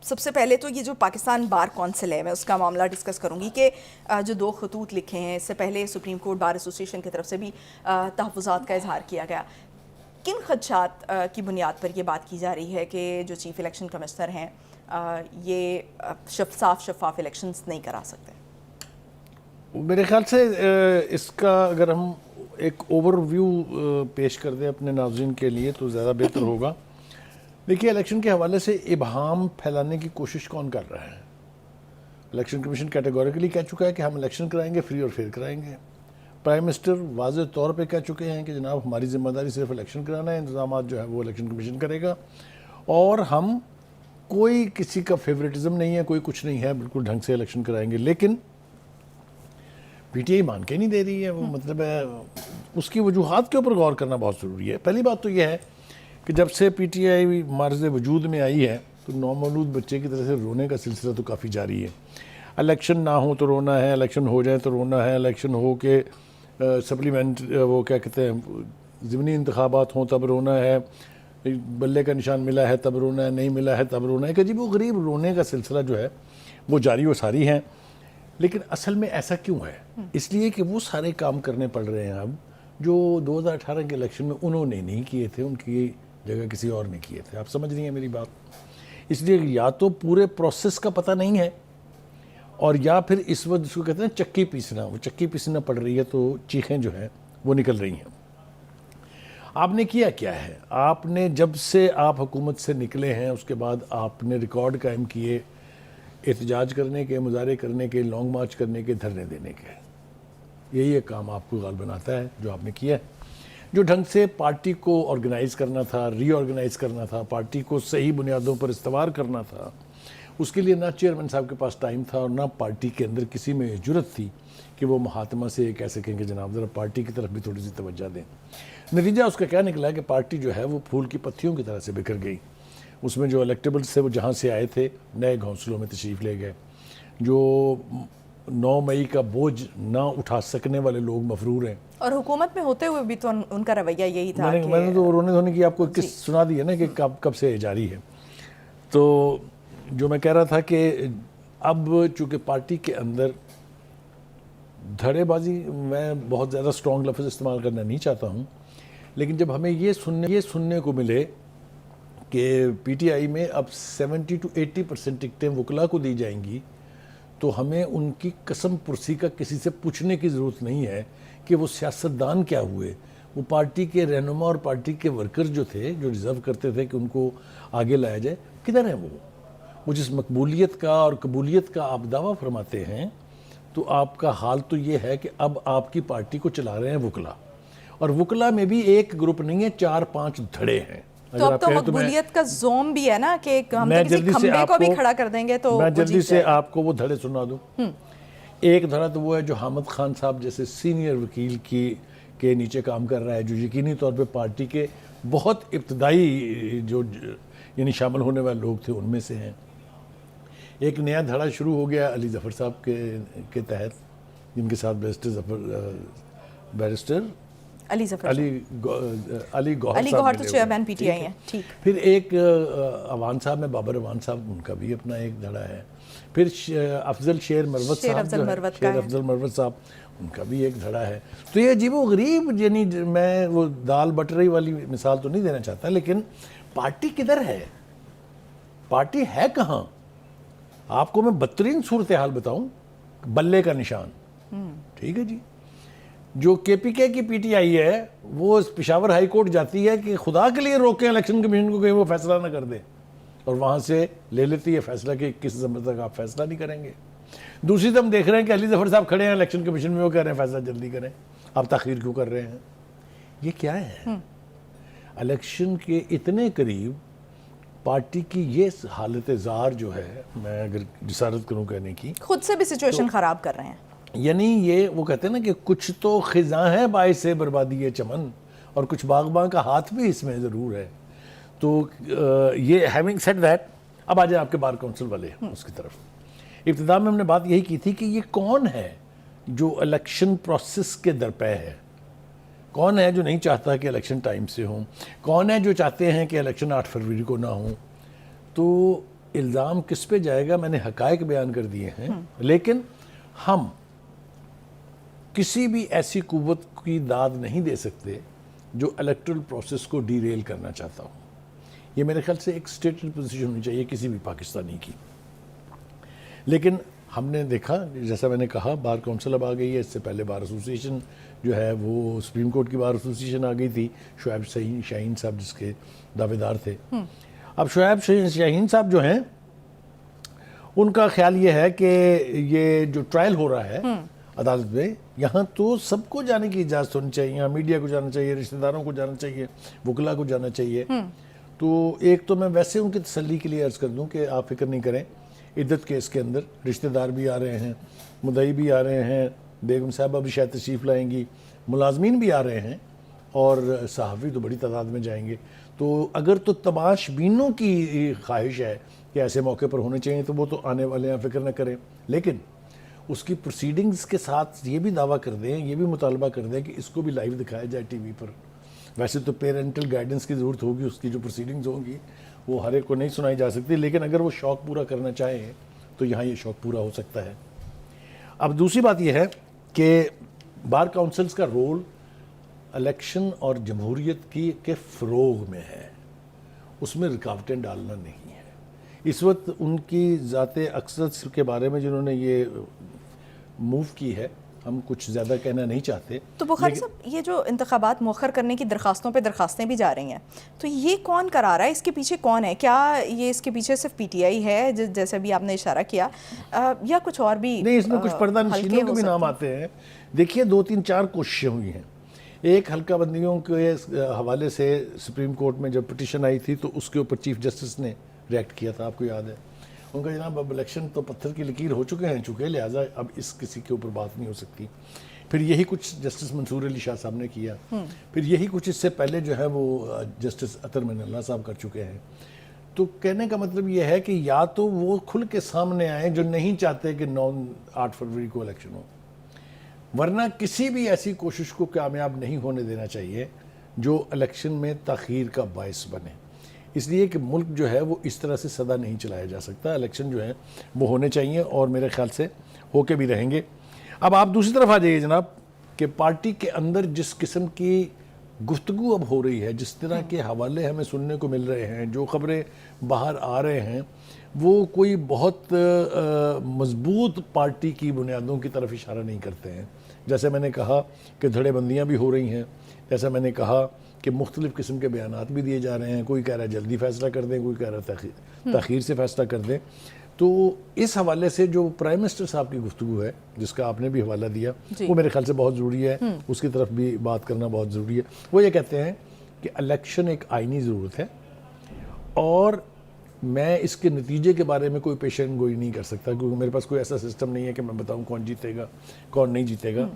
سب سے پہلے تو یہ جو پاکستان بار کونسل ہے میں اس کا معاملہ ڈسکس کروں گی کہ جو 2 خطوط لکھے ہیں اس سے پہلے سپریم کورٹ بار ایسوسیشن کی طرف سے بھی تحفظات کا اظہار کیا گیا. کن خدشات کی بنیاد پر یہ بات کی جا رہی ہے کہ جو چیف الیکشن کمشنر ہیں یہ شفاف الیکشنز نہیں کرا سکتے؟ میرے خیال سے اس کا اگر ہم ایک اوور ویو پیش کر دیں اپنے ناظرین کے لیے تو زیادہ بہتر ہوگا. دیکھیے الیکشن کے حوالے سے ابہام پھیلانے کی کوشش کون کر رہا ہے؟ الیکشن کمیشن کیٹیگوریکلی کہہ چکا ہے کہ ہم الیکشن کرائیں گے، فری اور فیئر کرائیں گے. پرائم منسٹر واضح طور پہ کہہ چکے ہیں کہ جناب ہماری ذمہ داری صرف الیکشن کرانا ہے، انتظامات جو ہے وہ الیکشن کمیشن کرے گا، اور ہم کوئی کسی کا فیوریٹزم نہیں ہے، کوئی کچھ نہیں ہے، بالکل ڈھنگ سے الیکشن کرائیں گے. لیکن پی ٹی آئی مان کے نہیں دے رہی ہے. وہ مطلب ہے اس کی وجوہات کے اوپر غور کرنا بہت ضروری ہے. پہلی بات تو یہ ہے کہ جب سے پی ٹی آئی معرض وجود میں آئی ہے تو نومولود بچے کی طرح سے رونے کا سلسلہ تو کافی جاری ہے. الیکشن نہ ہو تو رونا ہے، الیکشن ہو جائے تو رونا ہے، الیکشن ہو کے سپلیمنٹ وہ کیا کہتے ہیں ضمنی انتخابات ہوں تب رونا ہے، بلے کا نشان ملا ہے تب رونا ہے، نہیں ملا ہے تب رونا ہے. کہ جی وہ غریب رونے کا سلسلہ جو ہے وہ جاری و ساری ہیں. لیکن اصل میں ایسا کیوں ہے؟ اس لیے کہ وہ سارے کام کرنے پڑ رہے ہیں اب جو 2018 کے الیکشن میں انہوں نے نہیں کیے تھے، ان کی جگہ کسی اور نے کیے تھے. آپ سمجھ رہی ہیں میری بات؟ اس لیے یا تو پورے پروسیس کا پتہ نہیں ہے، اور یا پھر اس وقت جس کو کہتے ہیں چکی پیسنا، وہ چکی پیسنا پڑ رہی ہے تو چیخیں جو ہیں وہ نکل رہی ہیں. آپ نے کیا کیا ہے؟ آپ نے جب سے آپ حکومت سے نکلے ہیں اس کے بعد آپ نے ریکارڈ قائم کیے احتجاج کرنے کے، مظاہرے کرنے کے، لانگ مارچ کرنے کے، دھرنے دینے کے. یہی ایک کام آپ کو غالباً آتا ہے جو آپ نے کیا ہے. جو ڈھنگ سے پارٹی کو آرگنائز کرنا تھا، ری آرگنائز کرنا تھا، پارٹی کو صحیح بنیادوں پر استوار کرنا تھا، اس کے لیے نہ چیئرمین صاحب کے پاس ٹائم تھا اور نہ پارٹی کے اندر کسی میں جرت تھی کہ وہ مہاتما سے یہ کہہ سکیں کہ جناب ذرا پارٹی کی طرف بھی تھوڑی سی توجہ دیں. نتیجہ اس کا کیا نکلا ہے کہ پارٹی جو ہے وہ پھول کی پتیوں کی طرح سے بکھر گئی. اس میں جو الیکٹیبلز تھے وہ جہاں سے آئے تھے نئے گھونسلوں میں تشریف لے گئے. جو 9 مئی کا بوجھ نہ اٹھا سکنے والے لوگ مفرور ہیں. اور حکومت میں ہوتے ہوئے بھی تو ان کا رویہ یہی تھا. میں نے تو رونے دھونے کی آپ کو قصہ سنا دی ہے نا کہ کب سے جاری ہے. تو جو میں کہہ رہا تھا کہ اب چونکہ پارٹی کے اندر دھڑے بازی، میں بہت زیادہ سٹرونگ لفظ استعمال کرنا نہیں چاہتا ہوں، لیکن جب ہمیں یہ سننے کو ملے کہ پی ٹی آئی میں اب 70 to 80% ٹکٹیں وکلا کو دی جائیں گی تو ہمیں ان کی قسم پرسی کا کسی سے پوچھنے کی ضرورت نہیں ہے کہ وہ سیاستدان کیا ہوئے. وہ پارٹی کے رہنما اور پارٹی کے ورکر جو تھے، جو ڈیزرو کرتے تھے کہ ان کو آگے لایا جائے، کدھر ہیں وہ جس مقبولیت کا اور قبولیت کا آپ دعویٰ فرماتے ہیں. تو آپ کا حال تو یہ ہے کہ اب آپ کی پارٹی کو چلا رہے ہیں وکلا، اور وکلا میں بھی ایک گروپ نہیں ہے، 4-5 دھڑے ہیں. تو اب تو مقبولیت کا زوم بھی ہے نا کہ ہم تو کسی کھمبے کو بھی کھڑا کر دیں گے تو میں جلدی سے آپ کو وہ دھڑے سنا دوں. ایک دھڑا تو وہ ہے جو حامد خان صاحب جیسے سینئر وکیل کے نیچے کام کر رہا ہے، جو یقینی طور پہ پارٹی کے بہت ابتدائی جو یعنی شامل ہونے والے لوگ تھے ان میں سے ہیں. ایک نیا دھڑا شروع ہو گیا علی ظفر صاحب کے تحت، جن کے ساتھ بیرسٹر علی گوہر تو چیئرمین پی ٹی آئی ہیں. ٹھیک. پھر ایک اوان صاحب میں بابر اوان صاحب، ان کا بھی اپنا ایک دھڑا ہے. پھر افضل شیر مروت صاحب، ان کا بھی ایک دھڑا ہے. تو یہ عجیب و غریب، یعنی میں وہ دال بٹری والی مثال تو نہیں دینا چاہتا، لیکن پارٹی کدھر ہے؟ پارٹی ہے کہاں؟ آپ کو میں بدترین صورتحال بتاؤں، بلے کا نشان. ٹھیک ہے جی، جو کے پی کے کی پی ٹی آئی ہے وہ پشاور ہائی کورٹ جاتی ہے کہ خدا کے لیے روکیں الیکشن کمیشن کو کہ وہ فیصلہ نہ کر دے، اور وہاں سے لے لیتی ہے فیصلہ کہ 21 دسمبر تک آپ فیصلہ نہیں کریں گے. دوسری طرف دیکھ رہے ہیں کہ علی ظفر صاحب کھڑے ہیں الیکشن کمیشن میں، وہ کہہ رہے ہیں فیصلہ جلدی کریں، آپ تاخیر کیوں کر رہے ہیں؟ یہ کیا ہے؟ الیکشن کے اتنے قریب پارٹی کی یہ حالت زار جو ہے، میں اگر جسارت کروں کہنے کی، خود سے بھی سچویشن خراب کر رہے ہیں. یعنی یہ وہ کہتے ہیں نا کہ کچھ تو خزاں ہے باعث بربادی چمن، اور کچھ باغباں کا ہاتھ بھی اس میں ضرور ہے. تو یہ ہیونگ سیڈ دیٹ، اب آ جائیں آپ کے بار کونسل والے اس کی طرف. ابتدا میں ہم نے بات یہی کی تھی کہ یہ کون ہے جو الیکشن پروسیس کے درپے ہے؟ کون ہے جو نہیں چاہتا کہ الیکشن ٹائم سے ہوں؟ کون ہے جو چاہتے ہیں کہ الیکشن 8 فروری کو نہ ہوں؟ تو الزام کس پہ جائے گا؟ میں نے حقائق بیان کر دیے ہیں، لیکن ہم کسی بھی ایسی قوت کی داد نہیں دے سکتے جو الیکٹرل پروسیس کو ڈی ریل کرنا چاہتا ہوں. یہ میرے خیال سے ایک اسٹیٹڈ پوزیشن ہونی چاہیے کسی بھی پاکستانی کی. لیکن ہم نے دیکھا، جیسا میں نے کہا، بار کونسل اب آ گئی ہے. اس سے پہلے بار ایسوسیشن جو ہے وہ سپریم کورٹ کی بار ایسوسیشن آ گئی تھی، شعیب شاہین صاحب جس کے دعوے دار تھے. اب شعیب شاہین صاحب جو ہیں، ان کا خیال یہ ہے کہ یہ جو ٹرائل ہو رہا ہے عدالت میں، یہاں تو سب کو جانے کی اجازت ہونی چاہیے. یہاں میڈیا کو جانا چاہیے، رشتہ داروں کو جانا چاہیے، وکلا کو جانا چاہیے. تو ایک تو میں ویسے ان کی تسلی کے لیے عرض کر دوں کہ آپ فکر نہیں کریں، عدت کیس کے اندر رشتہ دار بھی آ رہے ہیں، مدعی بھی آ رہے ہیں، بیگم صاحبہ بھی شاید تشریف لائیں گی، ملازمین بھی آ رہے ہیں، اور صحافی تو بڑی تعداد میں جائیں گے. تو اگر تو تماش بینوں کی خواہش ہے کہ ایسے موقع پر ہونے چاہیے تو وہ تو آنے والے ہیں، فکر نہ کریں. لیکن اس کی پروسیڈنگز کے ساتھ یہ بھی دعویٰ کر دیں، یہ بھی مطالبہ کر دیں کہ اس کو بھی لائیو دکھایا جائے ٹی وی پر. ویسے تو پیرنٹل گائیڈنس کی ضرورت ہوگی، اس کی جو پروسیڈنگز ہوں گی وہ ہر ایک کو نہیں سنائی جا سکتی، لیکن اگر وہ شوق پورا کرنا چاہیں تو یہاں یہ شوق پورا ہو سکتا ہے. اب دوسری بات یہ ہے کہ بار کاؤنسلز کا رول الیکشن اور جمہوریت کے فروغ میں ہے، اس میں رکاوٹیں ڈالنا نہیں ہے. اس وقت ان کی ذات اقدس کے بارے میں جنہوں نے یہ موو کی ہے، ہم کچھ زیادہ کہنا نہیں چاہتے. تو بخاری صاحب، یہ جو انتخابات مؤخر کرنے کی درخواستوں پہ درخواستیں بھی جا رہی ہیں، تو یہ کون کرا رہا ہے؟ اس کے پیچھے کون ہے؟ کیا یہ اس کے پیچھے صرف پی ٹی آئی ہے جیسے بھی آپ نے اشارہ کیا، یا کچھ اور بھی؟ نہیں، اس میں کچھ پردہ نشینوں کے بھی نام آتے ہیں. دیکھیے 2-3-4 کوششیں ہوئی ہیں. ایک حلقہ بندیوں کے حوالے سے سپریم کورٹ میں جب پٹیشن آئی تھی تو اس کے اوپر چیف جسٹس نے ریئیکٹ کیا تھا، آپ کو یاد ہے. ان کا جناب اب الیکشن تو پتھر کی لکیر ہو چکے لہٰذا اب اس کسی کے اوپر بات نہیں ہو سکتی. پھر یہی کچھ جسٹس منصور علی شاہ صاحب نے کیا. پھر یہی کچھ اس سے پہلے جو ہے وہ جسٹس عطر من اللہ صاحب کر چکے ہیں. تو کہنے کا مطلب یہ ہے کہ یا تو وہ کھل کے سامنے آئیں جو نہیں چاہتے کہ 8 فروری کو الیکشن ہو، ورنہ کسی بھی ایسی کوشش کو کامیاب نہیں ہونے دینا چاہیے جو الیکشن میں تاخیر کا باعث بنے. اس لیے کہ ملک جو ہے وہ اس طرح سے سدا نہیں چلایا جا سکتا. الیکشن جو ہے وہ ہونے چاہیے اور میرے خیال سے ہو کے بھی رہیں گے. اب آپ دوسری طرف آ جائیے جناب، کہ پارٹی کے اندر جس قسم کی گفتگو اب ہو رہی ہے، جس طرح کے حوالے ہمیں سننے کو مل رہے ہیں، جو خبریں باہر آ رہے ہیں، وہ کوئی بہت مضبوط پارٹی کی بنیادوں کی طرف اشارہ نہیں کرتے ہیں. جیسے میں نے کہا کہ دھڑے بندیاں بھی ہو رہی ہیں، جیسا میں نے کہا کہ مختلف قسم کے بیانات بھی دیے جا رہے ہیں. کوئی کہہ رہا ہے جلدی فیصلہ کر دیں، کوئی کہہ رہا ہے تاخیر سے فیصلہ کر دیں. تو اس حوالے سے جو پرائم منسٹر صاحب کی گفتگو ہے، جس کا آپ نے بھی حوالہ دیا، وہ میرے خیال سے بہت ضروری ہے، اس کی طرف بھی بات کرنا بہت ضروری ہے. وہ یہ کہتے ہیں کہ الیکشن ایک آئینی ضرورت ہے اور میں اس کے نتیجے کے بارے میں کوئی پیشن گوئی نہیں کر سکتا، کیونکہ میرے پاس کوئی ایسا سسٹم نہیں ہے کہ میں بتاؤں کون جیتے گا کون نہیں جیتے گا.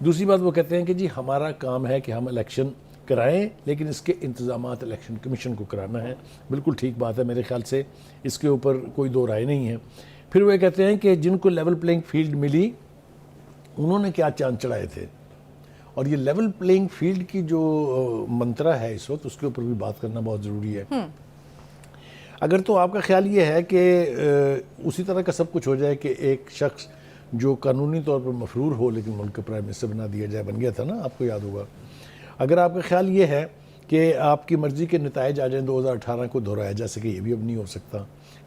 دوسری بات وہ کہتے ہیں کہ جی ہمارا کام ہے کہ ہم الیکشن کرائیں، لیکن اس کے انتظامات الیکشن کمیشن کو کرانا ہے. بالکل ٹھیک بات ہے، میرے خیال سے اس کے اوپر کوئی دو رائے نہیں ہے. پھر وہ یہ کہتے ہیں کہ جن کو لیول پلینگ فیلڈ ملی انہوں نے کیا چاند چڑھائے تھے، اور یہ لیول پلینگ فیلڈ کی جو منترا ہے اس وقت، اس کے اوپر بھی بات کرنا بہت ضروری ہے. اگر تو آپ کا خیال یہ ہے کہ اسی طرح کا سب کچھ ہو جائے کہ ایک شخص جو قانونی طور پر مفرور ہو لیکن ملک کا پرائم منسٹر بنا دیا جائے، بن گیا تھا نا، آپ کو یاد ہوگا. اگر آپ کا خیال یہ ہے کہ آپ کی مرضی کے نتائج آ جائیں 2018 کو دہرایا جا سکے، یہ بھی اب نہیں ہو سکتا.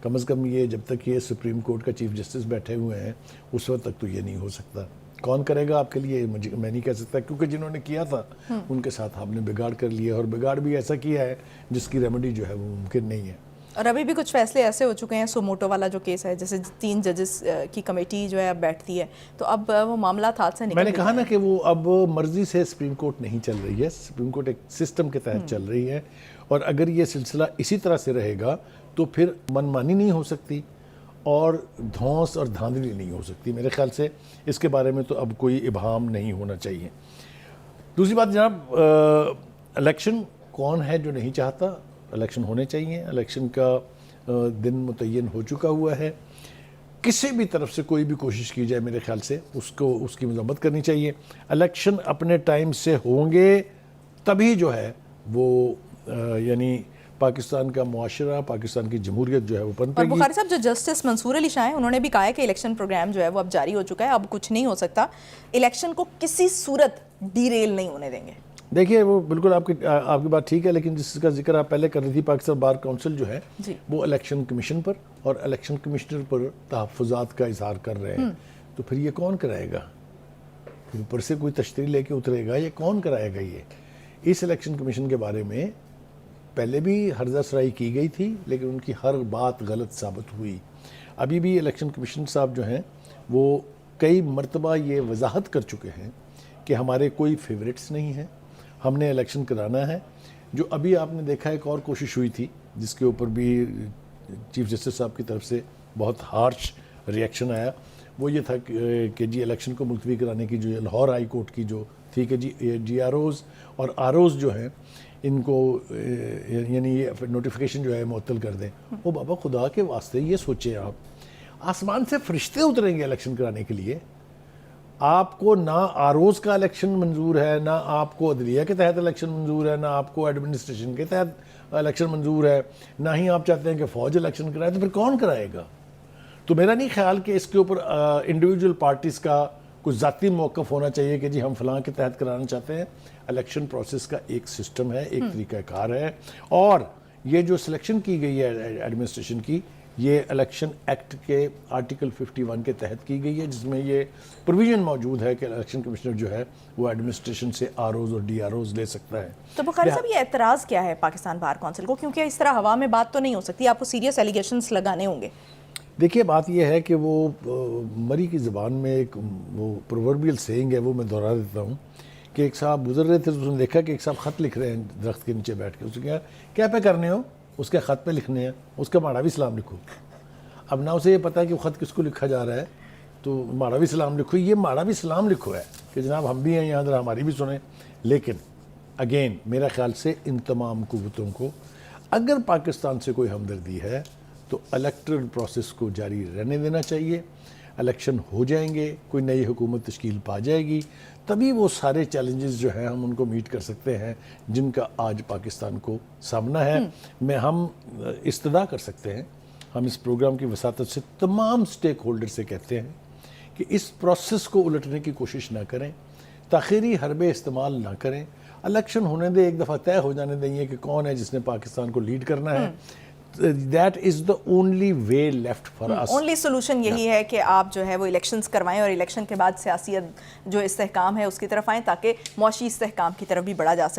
کم از کم یہ جب تک یہ سپریم کورٹ کا چیف جسٹس بیٹھے ہوئے ہیں اس وقت تک تو یہ نہیں ہو سکتا. کون کرے گا آپ کے لیے میں نہیں کہہ سکتا، کیونکہ جنہوں نے کیا تھا ان کے ساتھ آپ نے بگاڑ کر لیا، اور بگاڑ بھی ایسا کیا ہے جس کی ریمیڈی جو ہے وہ ممکن نہیں ہے. اور ابھی بھی کچھ فیصلے ایسے ہو چکے ہیں، سوموٹو والا جو کیس ہے، جیسے 3 ججز کی کمیٹی جو ہے اب بیٹھتی ہے، تو اب وہ معاملات ہاتھ سے نکل. میں نے کہا نا کہ وہ اب مرضی سے سپریم کورٹ نہیں چل رہی ہے، سپریم کورٹ ایک سسٹم کے تحت چل رہی ہے، اور اگر یہ سلسلہ اسی طرح سے رہے گا تو پھر من مانی نہیں ہو سکتی اور دھونس اور دھاندلی نہیں ہو سکتی. میرے خیال سے اس کے بارے میں تو اب کوئی ابہام نہیں ہونا چاہیے. دوسری بات جناب، الیکشن کون ہے جو نہیں چاہتا؟ الیکشن ہونے چاہیے. الیکشن کا دن متعین ہو چکا ہوا ہے. کسی بھی طرف سے کوئی بھی کوشش کی جائے میرے خیال سے اس کی مذمت کرنی چاہیے. الیکشن اپنے ٹائم سے ہوں گے تبھی جو ہے وہ یعنی پاکستان کا معاشرہ، پاکستان کی جمہوریت جو ہے وہ پنپے اور گی. بخاری صاحب جو جسٹس منصور علی شاہ ہیں انہوں نے بھی کہا ہے کہ الیکشن پروگرام جو ہے وہ اب جاری ہو چکا ہے, اب کچھ نہیں ہو سکتا, الیکشن کو کسی صورت ڈیریل نہیں ہونے دیں گے. دیکھیے وہ بالکل آپ کی بات ٹھیک ہے, لیکن جس کا ذکر آپ پہلے کر رہی تھی, پاکستان بار کونسل جو ہے وہ الیکشن کمیشن پر اور الیکشن کمشنر پر تحفظات کا اظہار کر رہے ہیں. تو پھر یہ کون کرائے گا؟ اوپر سے کوئی تشریح لے کے اترے گا, یہ کون کرائے گا؟ یہ اس الیکشن کمیشن کے بارے میں پہلے بھی ہرزہ سرائی کی گئی تھی, لیکن ان کی ہر بات غلط ثابت ہوئی. ابھی بھی الیکشن کمیشن صاحب جو ہیں وہ کئی مرتبہ یہ وضاحت کر چکے ہیں کہ ہمارے کوئی فیوریٹس نہیں ہیں, ہم نے الیکشن کرانا ہے. جو ابھی آپ نے دیکھا ایک اور کوشش ہوئی تھی جس کے اوپر بھی چیف جسٹس صاحب کی طرف سے بہت ہارش ریئیکشن آیا, وہ یہ تھا کہ جی الیکشن کو ملتوی کرانے کی جو لاہور ہائی کورٹ کی جو تھی کہ جی آر اوز اور آر اوز جو ہیں ان کو یعنی یہ نوٹیفیکیشن جو ہے معطل کر دیں. وہ بابا خدا کے واسطے یہ سوچیں, آپ آسمان سے فرشتے اتریں گے الیکشن کرانے کے لیے؟ آپ کو نہ آروز کا الیکشن منظور ہے, نہ آپ کو عدلیہ کے تحت الیکشن منظور ہے, نہ آپ کو ایڈمنسٹریشن کے تحت الیکشن منظور ہے, نہ ہی آپ چاہتے ہیں کہ فوج الیکشن کرائے. تو پھر کون کرائے گا؟ تو میرا نہیں خیال کہ اس کے اوپر انڈیویجول پارٹیز کا کچھ ذاتی موقف ہونا چاہیے کہ جی ہم فلاں کے تحت کرانا چاہتے ہیں. الیکشن پروسیس کا ایک سسٹم ہے, ایک طریقہ کار ہے, اور یہ جو سلیکشن کی گئی ہے ایڈمنسٹریشن کی, یہ الیکشن ایکٹ کے آرٹیکل 51 کے تحت کی گئی ہے, جس میں یہ پروویژن موجود ہے کہ الیکشن کمشنر جو ہے وہ ایڈمنسٹریشن سے آر اوز اور ڈی آر اوز لے سکتا ہے. تو بخاری صاحب یہ اعتراض کیا ہے پاکستان بار کونسل کو, کیونکہ اس طرح ہوا میں بات تو نہیں ہو سکتی, آپ کو سیریس ایلیگیشنز لگانے ہوں گے. دیکھیے بات یہ ہے کہ وہ مری کی زبان میں ایک وہ پرووربیل سینگ ہے, وہ میں دہرا دیتا ہوں کہ ایک صاحب گزر رہے تھے تو اس نے دیکھا کہ ایک صاحب خط لکھ رہے ہیں درخت کے نیچے بیٹھ کے. اس نے کہا کیا پہ کرنے ہو؟ اس کے خط پہ لکھنے ہیں, اس کا ماڑا بھی سلام لکھو. اب نہ اسے یہ پتہ ہے کہ وہ خط کس کو لکھا جا رہا ہے, تو ماڑا بھی سلام لکھو. یہ ماڑا بھی سلام لکھو ہے کہ جناب ہم بھی ہیں یہاں, ذرا ہماری بھی سنیں. لیکن اگین میرا خیال سے ان تمام قوتوں کو اگر پاکستان سے کوئی ہمدردی ہے تو الیکٹرل پروسیس کو جاری رہنے دینا چاہیے. الیکشن ہو جائیں گے, کوئی نئی حکومت تشکیل پا جائے گی, تبھی وہ سارے چیلنجز جو ہیں ہم ان کو میٹ کر سکتے ہیں جن کا آج پاکستان کو سامنا ہے. ہم استدعا کر سکتے ہیں, ہم اس پروگرام کی وساطت سے تمام سٹیک ہولڈر سے کہتے ہیں کہ اس پروسیس کو الٹنے کی کوشش نہ کریں, تاخیری حربے استعمال نہ کریں. الیکشن ہونے دیں, ایک دفعہ طے ہو جانے دیں کہ کون ہے جس نے پاکستان کو لیڈ کرنا ہے. That is the only way left for us. Only solution یہی ہے کہ آپ جو ہے وہ الیکشنز کروائیں اور الیکشن کے بعد سیاسی جو استحکام ہے اس کی طرف آئیں, تاکہ معاشی استحکام کی طرف بھی بڑھا جا سکے.